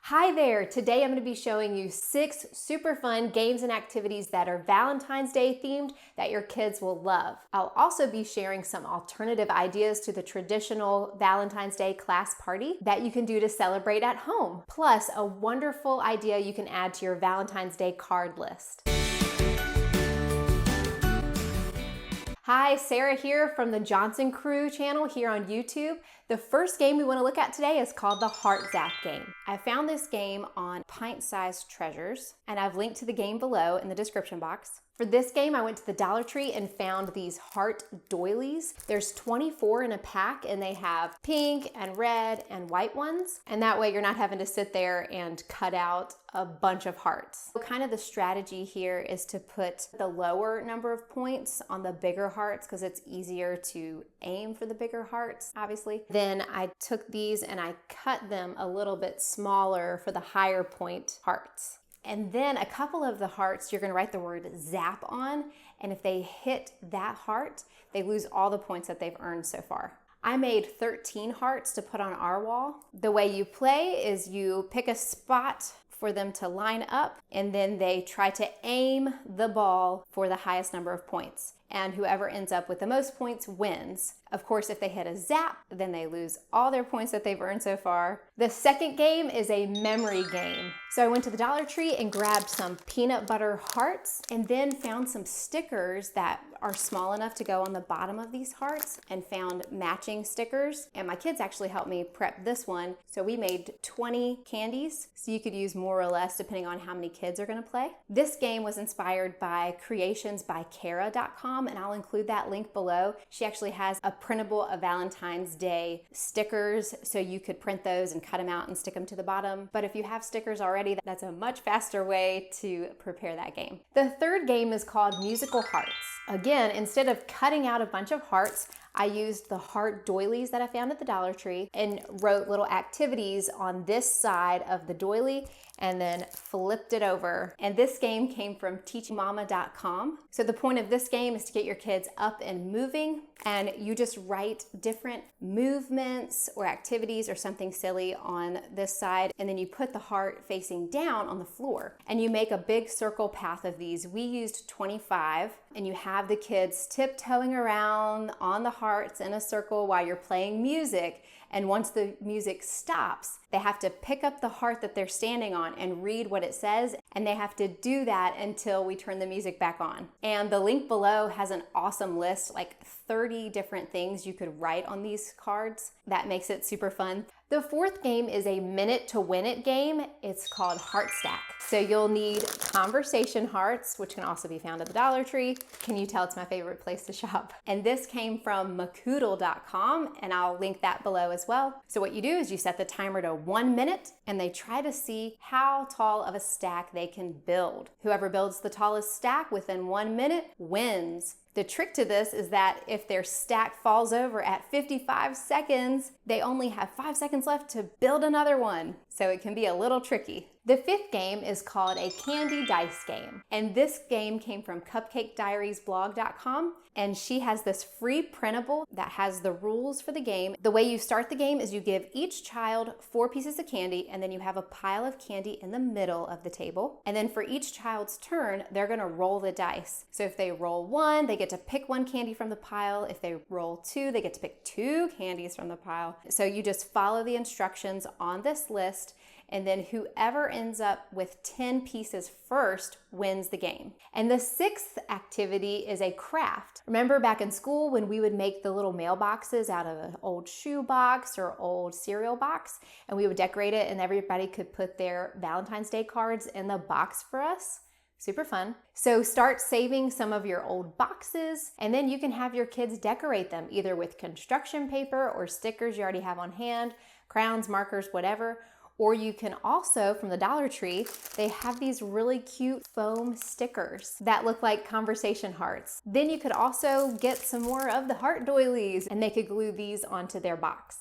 Hi there! Today I'm going to be showing you 6 super fun games and activities that are Valentine's Day themed that your kids will love. I'll also be sharing some alternative ideas to the traditional Valentine's Day class party that you can do to celebrate at home, plus a wonderful idea you can add to your Valentine's Day card list. Hi, Sarah here from the Johnson Crew channel here on YouTube. The first game we want to look at today is called the Heart Zap game. I found this game on Pint-Sized Treasures, and I've linked to the game below in the description box. For this game, I went to the Dollar Tree and found these heart doilies. There's 24 in a pack, and they have pink and red and white ones. And that way you're not having to sit there and cut out a bunch of hearts. So kind of the strategy here is to put the lower number of points on the bigger hearts because it's easier to aim for the bigger hearts, obviously. Then I took these and I cut them a little bit smaller for the higher point hearts. And then a couple of the hearts, you're going to write the word zap on, and if they hit that heart, they lose all the points that they've earned so far. I made 13 hearts to put on our wall. The way you play is you pick a spot for them to line up, and then they try to aim the ball for the highest number of points. And whoever ends up with the most points wins. Of course, if they hit a zap, then they lose all their points that they've earned so far. The second game is a memory game. So I went to the Dollar Tree and grabbed some peanut butter hearts and then found some stickers that are small enough to go on the bottom of these hearts and found matching stickers. And my kids actually helped me prep this one. So we made 20 candies. So you could use more or less depending on how many kids are gonna play. This game was inspired by creationsbykara.com, and I'll include that link below. She actually has a printable of Valentine's Day stickers, so you could print those and cut them out and stick them to the bottom. But if you have stickers already, that's a much faster way to prepare that game. The third game is called Musical Hearts. Again, instead of cutting out a bunch of hearts, I used the heart doilies that I found at the Dollar Tree and wrote little activities on this side of the doily and then flipped it over. And this game came from teachmama.com. So the point of this game is to get your kids up and moving, and you just write different movements or activities or something silly on this side, and then you put the heart facing down on the floor. And you make a big circle path of these. We used 25, and you have the kids tiptoeing around on the hearts in a circle while you're playing music. And once the music stops, they have to pick up the heart that they're standing on and read what it says, and they have to do that until we turn the music back on. And the link below has an awesome list, like 30 different things you could write on these cards. That makes it super fun. The fourth game is a minute to win it game. It's called Heart Stack. So you'll need conversation hearts, which can also be found at the Dollar Tree. Can you tell it's my favorite place to shop? And this came from macoodle.com, and I'll link that below as well. So what you do is you set the timer to 1 minute, and they try to see how tall of a stack they can build. Whoever builds the tallest stack within 1 minute wins. The trick to this is that if their stack falls over at 55 seconds, they only have 5 seconds left to build another one. So it can be a little tricky. The fifth game is called a candy dice game. And this game came from cupcakediariesblog.com. And she has this free printable that has the rules for the game. The way you start the game is you give each child 4 pieces of candy, and then you have a pile of candy in the middle of the table. And then for each child's turn, they're gonna roll the dice. So if they roll 1, they get to pick 1 candy from the pile. If they roll 2, they get to pick 2 candies from the pile. So you just follow the instructions on this list, and then whoever ends up with 10 pieces first wins the game. And the sixth activity is a craft. Remember back in school when we would make the little mailboxes out of an old shoe box or old cereal box, and we would decorate it and everybody could put their Valentine's Day cards in the box for us? Super fun. So start saving some of your old boxes, and then you can have your kids decorate them either with construction paper or stickers you already have on hand, crowns, markers, whatever. Or you can also, from the Dollar Tree, they have these really cute foam stickers that look like conversation hearts. Then you could also get some more of the heart doilies, and they could glue these onto their box.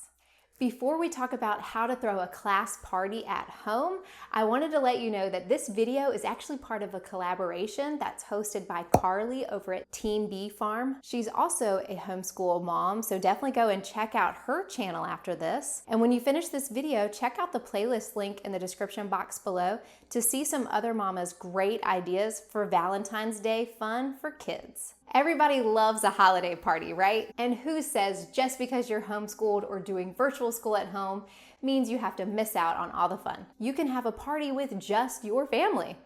Before we talk about how to throw a class party at home, I wanted to let you know that this video is actually part of a collaboration that's hosted by Carly over at Team Bee Farm. She's also a homeschool mom, so definitely go and check out her channel after this. And when you finish this video, check out the playlist link in the description box below to see some other mamas' great ideas for Valentine's Day fun for kids. Everybody loves a holiday party, right? And who says just because you're homeschooled or doing virtual school at home means you have to miss out on all the fun? You can have a party with just your family.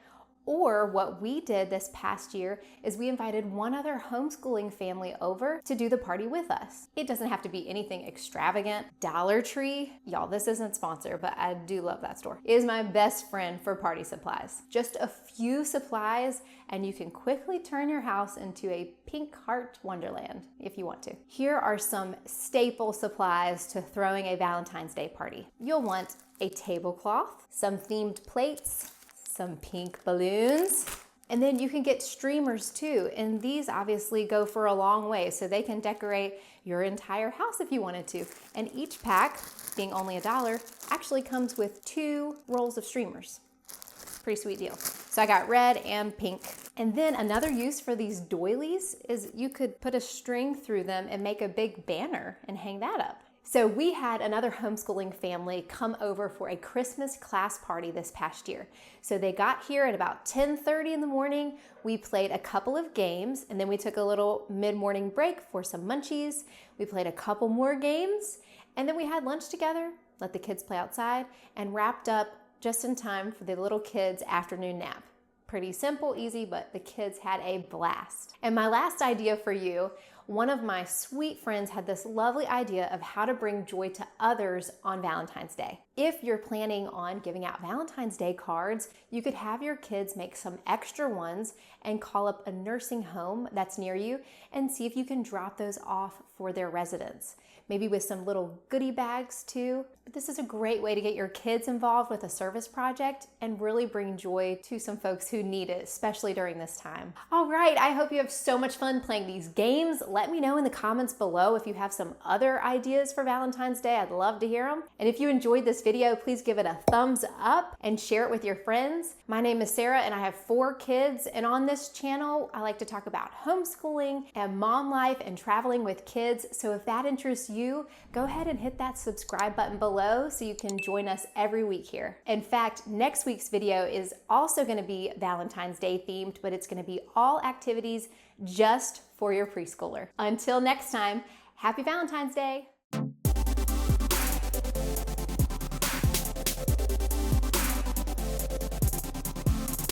Or what we did this past year is we invited one other homeschooling family over to do the party with us. It doesn't have to be anything extravagant. Dollar Tree, y'all, this isn't sponsored, but I do love that store, is my best friend for party supplies. Just a few supplies and you can quickly turn your house into a pink heart wonderland if you want to. Here are some staple supplies to throwing a Valentine's Day party. You'll want a tablecloth, some themed plates, some pink balloons, and then you can get streamers too. And these obviously go for a long way, so they can decorate your entire house if you wanted to. And each pack, being only $1, actually comes with 2 rolls of streamers. Pretty sweet deal. So I got red and pink. And then another use for these doilies is you could put a string through them and make a big banner and hang that up. So we had another homeschooling family come over for a Christmas class party this past year. So they got here at about 10:30 in the morning. We played a couple of games and then we took a little mid-morning break for some munchies. We played a couple more games and then we had lunch together, let the kids play outside, and wrapped up just in time for the little kids' afternoon nap. Pretty simple, easy, but the kids had a blast. And my last idea for you, one of my sweet friends had this lovely idea of how to bring joy to others on Valentine's Day. If you're planning on giving out Valentine's Day cards, you could have your kids make some extra ones and call up a nursing home that's near you and see if you can drop those off for their residents. Maybe with some little goodie bags too. But this is a great way to get your kids involved with a service project and really bring joy to some folks who need it, especially during this time. All right, I hope you have so much fun playing these games. Let me know in the comments below if you have some other ideas for Valentine's Day. I'd love to hear them. And if you enjoyed this video, please give it a thumbs up and share it with your friends. My name is Sarah and I have 4 kids. And on this channel, I like to talk about homeschooling and mom life and traveling with kids. So if that interests you, go ahead and hit that subscribe button below so you can join us every week here. In fact, next week's video is also going to be Valentine's Day themed, but it's going to be all activities just for your preschooler. Until next time, happy Valentine's Day.